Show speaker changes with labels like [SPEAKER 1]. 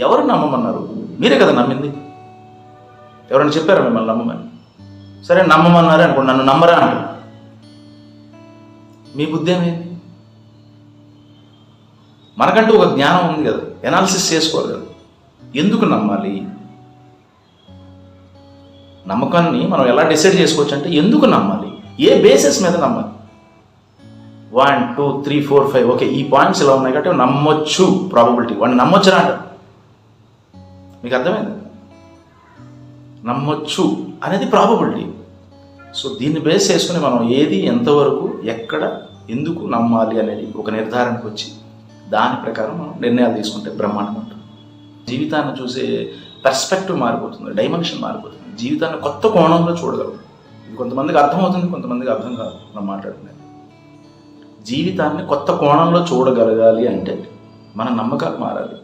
[SPEAKER 1] ఎవరు నమ్మమన్నారు? మీరే కదా నమ్మింది. ఎవరైనా చెప్పారా మిమ్మల్ని నమ్మమని? సరే నమ్మమన్నారే అనుకోండి, నన్ను నమ్మరా అంటారు. మీ బుద్ధి ఏమైంది? మనకంటూ ఒక జ్ఞానం ఉంది కదా, ఎనాలిసిస్ చేసుకోవాలి కదా. ఎందుకు నమ్మాలి? నమ్మకాన్ని మనం ఎలా డిసైడ్ చేసుకోవచ్చు అంటే, ఎందుకు నమ్మాలి, ఏ బేసిస్ మీద నమ్మాలి. 1 2 3 4 5 ఓకే, ఈ పాయింట్స్ ఇలా ఉన్నాయి కాబట్టి నమ్మొచ్చు, ప్రాబబిలిటీ. వాడిని నమ్మొచ్చరా అంట. మీకు అర్థమైంది? నమ్మొచ్చు అనేది ప్రాబబిలిటీ. సో దీన్ని బేస్ చేసుకుని మనం ఏది, ఎంతవరకు, ఎక్కడ, ఎందుకు నమ్మాలి అనేది ఒక నిర్ధారణకు వచ్చి దాని ప్రకారం మనం నిర్ణయాలు తీసుకుంటే బ్రహ్మాండం ఉంటుంది. జీవితాన్ని చూసే పర్స్పెక్టివ్ మారిపోతుంది, డైమెన్షన్ మారిపోతుంది. జీవితాన్ని కొత్త కోణంలో చూడగలం. ఇది కొంతమందికి అర్థమవుతుంది, కొంతమందికి అర్థం కాదు. మనం మాట్లాడుకునేది జీవితాన్ని కొత్త కోణంలో చూడగలగాలి అంటే మన నమ్మకాలు మారాలి.